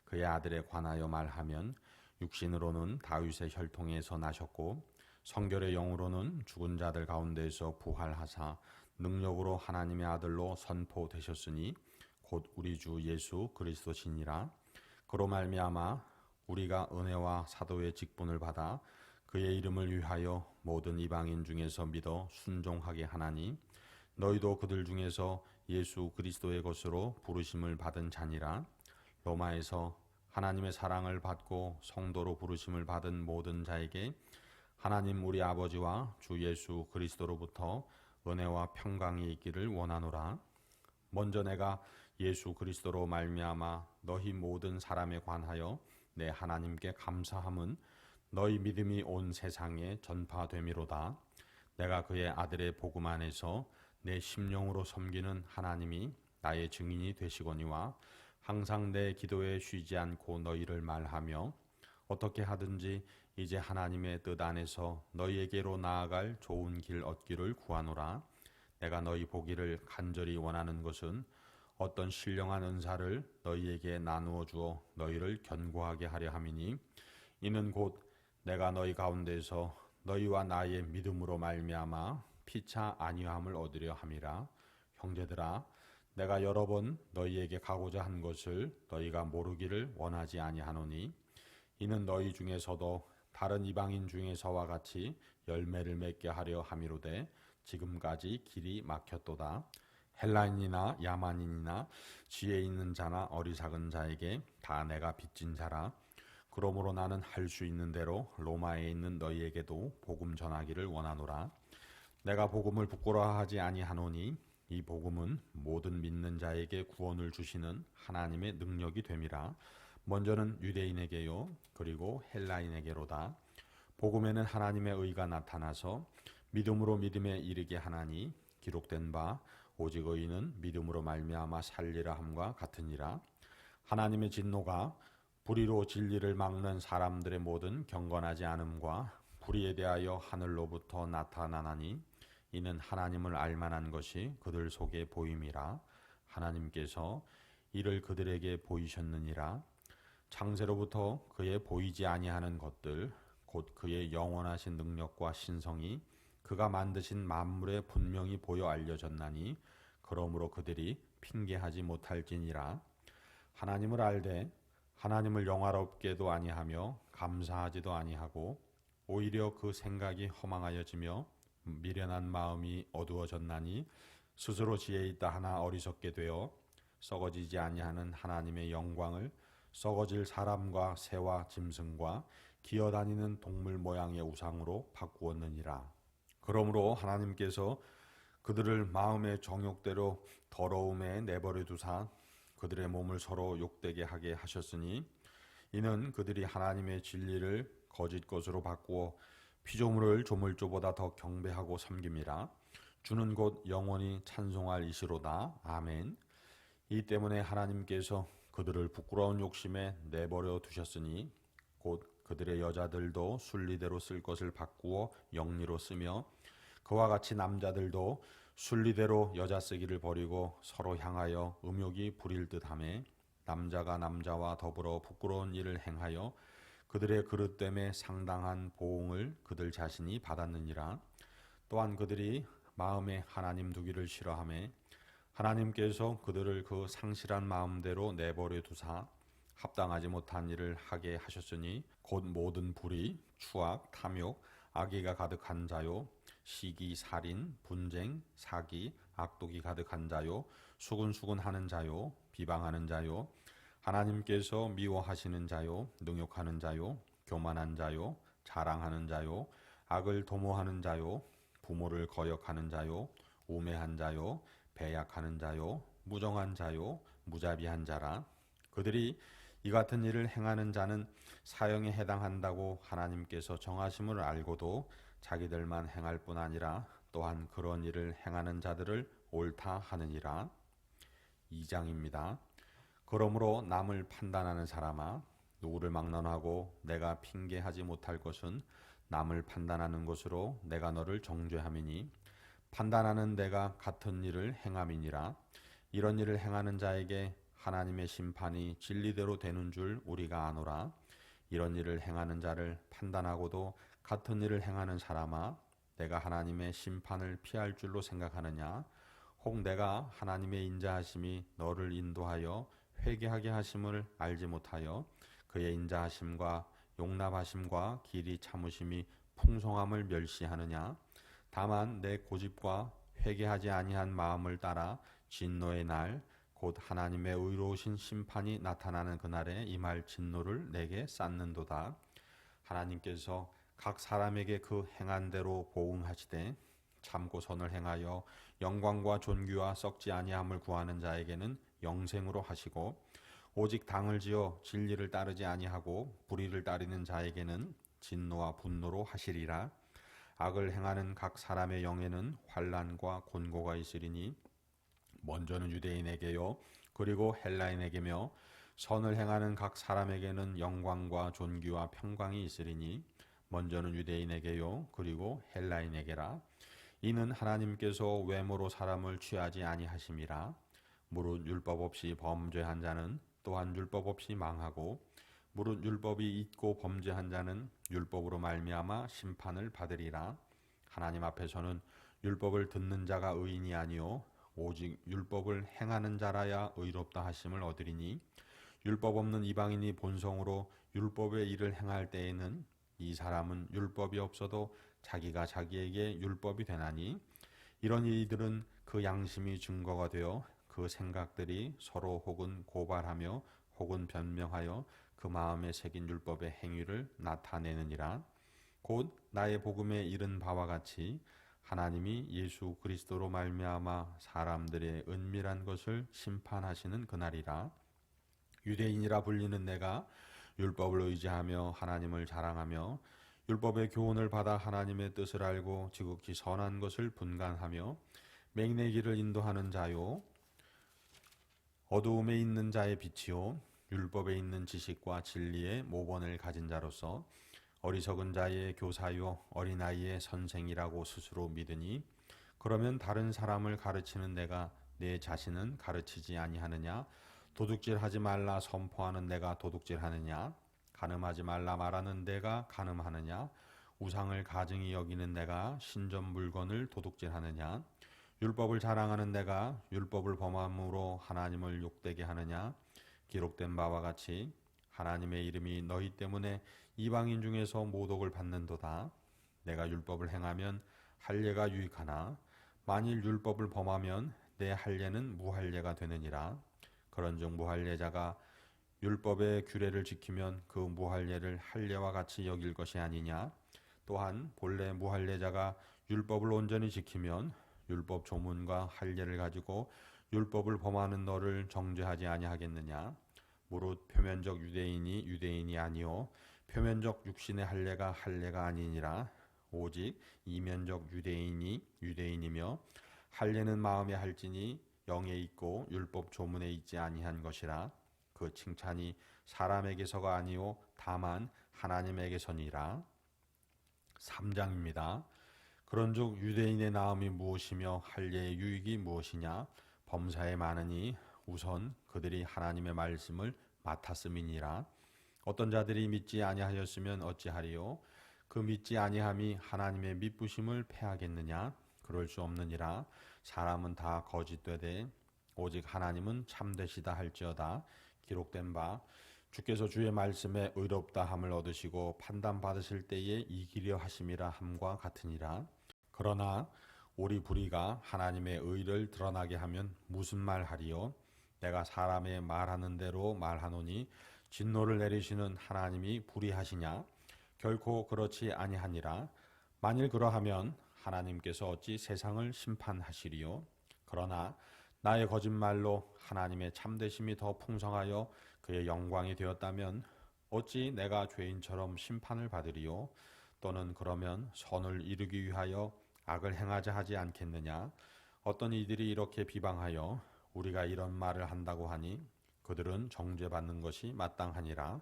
그의 아들에 관하여 말하면 육신으로는 다윗의 혈통에서 나셨고 성결의 영으로는 죽은 자들 가운데서 부활하사 능력으로 하나님의 아들로 선포되셨으니 곧 우리 주 예수 그리스도시니라. 그로 말미암아 우리가 은혜와 사도의 직분을 받아 그의 이름을 위하여 모든 이방인 중에서 믿어 순종하게 하나니 너희도 그들 중에서 예수 그리스도의 것으로 부르심을 받은 자니라. 로마에서 하나님의 사랑을 받고 성도로 부르심을 받은 모든 자에게 하나님 우리 아버지와 주 예수 그리스도로부터 은혜와 평강이 있기를 원하노라. 먼저 내가 예수 그리스도로 말미암아 너희 모든 사람에 관하여 내 하나님께 감사함은 너희 믿음이 온 세상에 전파됨이로다. 내가 그의 아들의 복음 안에서 내 심령으로 섬기는 하나님이 나의 증인이 되시거니와 항상 내 기도에 쉬지 않고 너희를 말하며 어떻게 하든지 이제 하나님의 뜻 안에서 너희에게로 나아갈 좋은 길 얻기를 구하노라. 내가 너희 보기를 간절히 원하는 것은 어떤 신령한 은사를 너희에게 나누어 주어 너희를 견고하게 하려 함이니 이는 곧 내가 너희 가운데서 너희와 나의 믿음으로 말미암아 피차 안위함을 얻으려 함이라. 형제들아 내가 여러 번 너희에게 가고자 한 것을 너희가 모르기를 원하지 아니하노니 이는 너희 중에서도 다른 이방인 중에서와 같이 열매를 맺게 하려 함이로되 지금까지 길이 막혔도다. 헬라인이나 야만인이나 지혜 있는 자나 어리석은 자에게 다 내가 빚진 자라. 그러므로 나는 할 수 있는 대로 로마에 있는 너희에게도 복음 전하기를 원하노라. 내가 복음을 부끄러워하지 아니하노니 이 복음은 모든 믿는 자에게 구원을 주시는 하나님의 능력이 됨이라. 먼저는 유대인에게요 그리고 헬라인에게로다. 복음에는 하나님의 의가 나타나서 믿음으로 믿음에 이르게 하나니 기록된 바 오직 의인은 믿음으로 말미암아 살리라 함과 같으니라. 하나님의 진노가 불의로 진리를 막는 사람들의 모든 경건하지 않음과 불의에 대하여 하늘로부터 나타나나니 이는 하나님을 알만한 것이 그들 속에 보임이라. 하나님께서 이를 그들에게 보이셨느니라. 창세로부터 그의 보이지 아니하는 것들 곧 그의 영원하신 능력과 신성이 그가 만드신 만물에 분명히 보여 알려졌나니 그러므로 그들이 핑계하지 못할지니라. 하나님을 알되 하나님을 영화롭게도 아니하며 감사하지도 아니하고 오히려 그 생각이 허망하여지며 미련한 마음이 어두워졌나니 스스로 지혜 있다 하나 어리석게 되어 썩어지지 아니하는 하나님의 영광을 썩어질 사람과 새와 짐승과 기어다니는 동물 모양의 우상으로 바꾸었느니라. 그러므로 하나님께서 그들을 마음의 정욕대로 더러움에 내버려 두사 그들의 몸을 서로 욕되게 하게 하셨으니 이는 그들이 하나님의 진리를 거짓 것으로 바꾸어 피조물을 조물주보다 더 경배하고 섬김이라. 주는 곧 영원히 찬송할 이시로다. 아멘. 이 때문에 하나님께서 그들을 부끄러운 욕심에 내버려 두셨으니 곧 그들의 여자들도 순리대로 쓸 것을 바꾸어 영리로 쓰며 그와 같이 남자들도 순리대로 여자 쓰기를 버리고 서로 향하여 음욕이 부릴 듯하며 남자가 남자와 더불어 부끄러운 일을 행하여 그들의 그릇됨에 상당한 보응을 그들 자신이 받았느니라. 또한 그들이 마음에 하나님 두기를 싫어하며 하나님께서 그들을 그 상실한 마음대로 내버려 두사 합당하지 못한 일을 하게 하셨으니 곧 모든 불의, 추악, 탐욕, 악의가 가득한 자요 시기, 살인, 분쟁, 사기, 악독이 가득한 자요 수군수군하는 자요 비방하는 자요 하나님께서 미워하시는 자요 능욕하는 자요 교만한 자요 자랑하는 자요 악을 도모하는 자요 부모를 거역하는 자요 우매한 자요 배약하는 자요 무정한 자요 무자비한 자라. 그들이 이 같은 일을 행하는 자는 사형에 해당한다고 하나님께서 정하심을 알고도 자기들만 행할 뿐 아니라 또한 그런 일을 행하는 자들을 옳다 하느니라. 2장입니다. 그러므로 남을 판단하는 사람아 누구를 막론하고 내가 핑계하지 못할 것은 남을 판단하는 것으로 내가 너를 정죄함이니 판단하는 내가 같은 일을 행함이니라. 이런 일을 행하는 자에게 하나님의 심판이 진리대로 되는 줄 우리가 아노라. 이런 일을 행하는 자를 판단하고도 같은 일을 행하는 사람아 내가 하나님의 심판을 피할 줄로 생각하느냐. 혹 내가 하나님의 인자하심이 너를 인도하여 회개하게 하심을 알지 못하여 그의 인자하심과 용납하심과 길이 참으심이 풍성함을 멸시하느냐. 다만 내 고집과 회개하지 아니한 마음을 따라 진노의 날 곧 하나님의 의로우신 심판이 나타나는 그날에 임할 진노를 내게 쌓는도다. 하나님께서 각 사람에게 그 행한 대로 보응하시되 참고 선을 행하여 영광과 존귀와 썩지 아니함을 구하는 자에게는 영생으로 하시고 오직 당을 지어 진리를 따르지 아니하고 불의를 따르는 자에게는 진노와 분노로 하시리라. 악을 행하는 각 사람의 영에는 환난과 곤고가 있으리니 먼저는 유대인에게요 그리고 헬라인에게며 선을 행하는 각 사람에게는 영광과 존귀와 평강이 있으리니 먼저는 유대인에게요 그리고 헬라인에게라. 이는 하나님께서 외모로 사람을 취하지 아니하심이라. 무릇 율법 없이 범죄한 자는 또한 율법 없이 망하고 무릇 율법이 있고 범죄한 자는 율법으로 말미암아 심판을 받으리라. 하나님 앞에서는 율법을 듣는 자가 의인이 아니요 오직 율법을 행하는 자라야 의롭다 하심을 얻으리니 율법 없는 이방인이 본성으로 율법의 일을 행할 때에는 이 사람은 율법이 없어도 자기가 자기에게 율법이 되나니 이런 이들은 그 양심이 증거가 되어 그 생각들이 서로 혹은 고발하며 혹은 변명하여 그 마음에 새긴 율법의 행위를 나타내느니라. 곧 나의 복음에 이른 바와 같이 하나님이 예수 그리스도로 말미암아 사람들의 은밀한 것을 심판하시는 그날이라. 유대인이라 불리는 내가 율법을 의지하며 하나님을 자랑하며 율법의 교훈을 받아 하나님의 뜻을 알고 지극히 선한 것을 분간하며 맹인의 길을 인도하는 자요 어두움에 있는 자의 빛이요 율법에 있는 지식과 진리의 모본을 가진 자로서 어리석은 자의 교사요 어린아이의 선생이라고 스스로 믿으니 그러면 다른 사람을 가르치는 내가 내 자신은 가르치지 아니하느냐? 도둑질하지 말라 선포하는 내가 도둑질하느냐? 간음하지 말라 말하는 내가 간음하느냐? 우상을 가증히 여기는 내가 신전 물건을 도둑질하느냐? 율법을 자랑하는 내가 율법을 범함으로 하나님을 욕되게 하느냐? 기록된 바와 같이 하나님의 이름이 너희 때문에 이방인 중에서 모독을 받는도다. 내가 율법을 행하면 할례가 유익하나 만일 율법을 범하면 내 할례는 무할례가 되느니라. 그런즉 무할례자가 율법의 규례를 지키면 그 무할례를 할례와 같이 여길 것이 아니냐. 또한 본래 무할례자가 율법을 온전히 지키면 율법 조문과 할례를 가지고 율법을 범하는 너를 정죄하지 아니하겠느냐. 무릇 표면적 유대인이 유대인이 아니요 표면적 육신의 할례가 할례가 아니니라. 오직 이면적 유대인이 유대인이며 할례는 마음에 할지니 영에 있고 율법 조문에 있지 아니한 것이라. 그 칭찬이 사람에게서가 아니요 다만 하나님에게서니라. 3장입니다. 그런즉 유대인의 나음이 무엇이며 할례의 유익이 무엇이냐? 범사에 많으니 우선 그들이 하나님의 말씀을 맡았음이니라. 어떤 자들이 믿지 아니하였으면 어찌하리요? 그 믿지 아니함이 하나님의 믿부심을 패하겠느냐? 그럴 수 없느니라. 사람은 다 거짓되되 오직 하나님은 참되시다 할지어다. 기록된 바 주께서 주의 말씀에 의롭다 함을 얻으시고 판단 받으실 때에 이기려 하심이라 함과 같으니라. 그러나 우리 불의가 하나님의 의를 드러나게 하면 무슨 말 하리요? 내가 사람의 말하는 대로 말하노니 진노를 내리시는 하나님이 불의하시냐? 결코 그렇지 아니하니라. 만일 그러하면 하나님께서 어찌 세상을 심판하시리요? 그러나 나의 거짓말로 하나님의 참되심이 더 풍성하여 그의 영광이 되었다면 어찌 내가 죄인처럼 심판을 받으리요? 또는 그러면 선을 이루기 위하여 악을 행하자 하지 않겠느냐? 어떤 이들이 이렇게 비방하여 우리가 이런 말을 한다고 하니 그들은 정죄받는 것이 마땅하니라.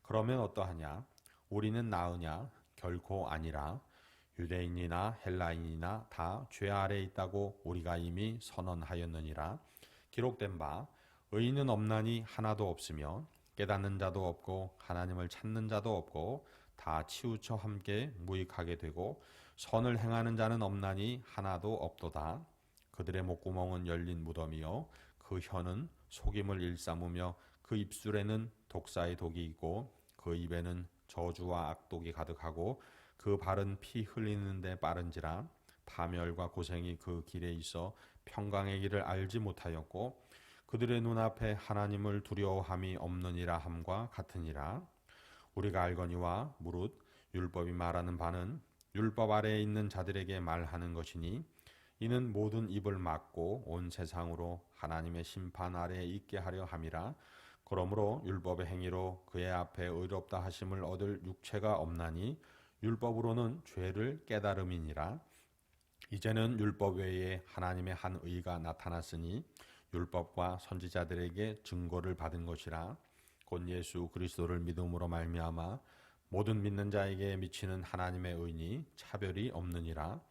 그러면 어떠하냐? 우리는 나으냐? 결코 아니라. 유대인이나 헬라인이나 다 죄 아래에 있다고 우리가 이미 선언하였느니라. 기록된 바 의인은 없나니 하나도 없으며 깨닫는 자도 없고 하나님을 찾는 자도 없고 다 치우쳐 함께 무익하게 되고 선을 행하는 자는 없나니 하나도 없도다. 그들의 목구멍은 열린 무덤이요 그 혀는 속임을 일삼으며 그 입술에는 독사의 독이 있고 그 입에는 저주와 악독이 가득하고 그 발은 피 흘리는 데 빠른지라. 파멸과 고생이 그 길에 있어 평강의 길을 알지 못하였고 그들의 눈앞에 하나님을 두려워함이 없느니라 함과 같으니라. 우리가 알거니와 무릇 율법이 말하는 바는 율법 아래에 있는 자들에게 말하는 것이니 이는 모든 입을 막고 온 세상으로 하나님의 심판 아래에 있게 하려 함이라. 그러므로 율법의 행위로 그의 앞에 의롭다 하심을 얻을 육체가 없나니 율법으로는 죄를 깨달음이니라. 이제는 율법 외에 하나님의 한 의가 나타났으니 율법과 선지자들에게 증거를 받은 것이라. 곧 예수 그리스도를 믿음으로 말미암아 모든 믿는 자에게 미치는 하나님의 의니 차별이 없느니라.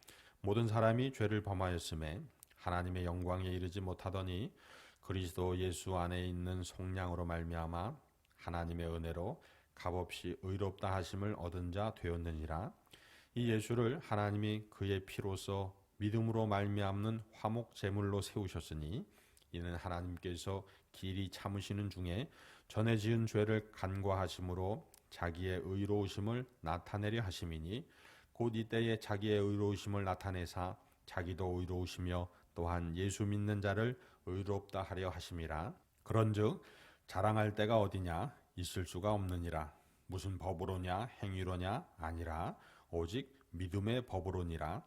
모든 사람이 죄를 범하였음에 하나님의 영광에 이르지 못하더니 그리스도 예수 안에 있는 속량으로 말미암아 하나님의 은혜로 값없이 의롭다 하심을 얻은 자 되었느니라. 이 예수를 하나님이 그의 피로써 믿음으로 말미암는 화목 제물로 세우셨으니 이는 하나님께서 길이 참으시는 중에 전에 지은 죄를 간과하심으로 자기의 의로우심을 나타내려 하심이니 곧 이때에 자기의 의로우심을 나타내사 자기도 의로우시며 또한 예수 믿는 자를 의롭다 하려 하심이라. 그런즉 자랑할 때가 어디냐? 있을 수가 없느니라. 무슨 법으로냐? 행위로냐? 아니라 오직 믿음의 법으로니라.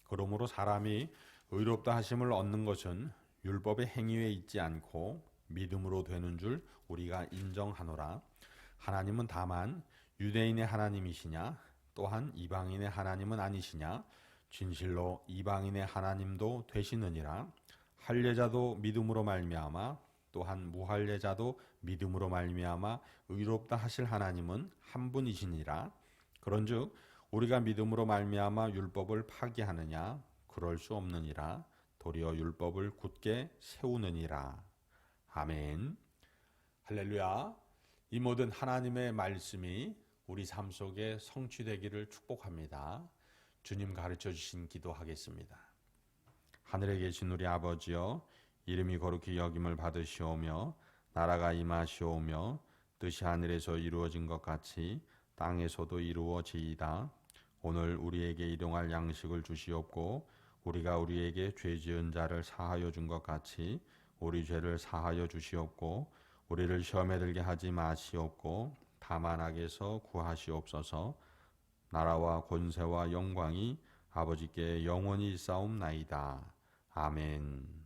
그러므로 사람이 의롭다 하심을 얻는 것은 율법의 행위에 있지 않고 믿음으로 되는 줄 우리가 인정하노라. 하나님은 다만 유대인의 하나님이시냐? 또한 이방인의 하나님은 아니시냐? 진실로 이방인의 하나님도 되시느니라. 할례자도 믿음으로 말미암아 또한 무할례자도 믿음으로 말미암아 의롭다 하실 하나님은 한 분이시니라. 그런즉 우리가 믿음으로 말미암아 율법을 파기하느냐? 그럴 수 없느니라. 도리어 율법을 굳게 세우느니라. 아멘. 할렐루야. 이 모든 하나님의 말씀이 우리 삶 속에 성취되기를 축복합니다. 주님 가르쳐 주신 기도하겠습니다. 하늘에 계신 우리 아버지여, 이름이 거룩히 여김을 받으시오며 나라가 임하시오며 뜻이 하늘에서 이루어진 것 같이 땅에서도 이루어지이다. 오늘 우리에게 일용할 양식을 주시옵고 우리가 우리에게 죄 지은 자를 사하여 준 것 같이 우리 죄를 사하여 주시옵고 우리를 시험에 들게 하지 마시옵고 다만 악에서 구하시옵소서. 나라와 권세와 영광이 아버지께 영원히 있사옵나이다. 아멘.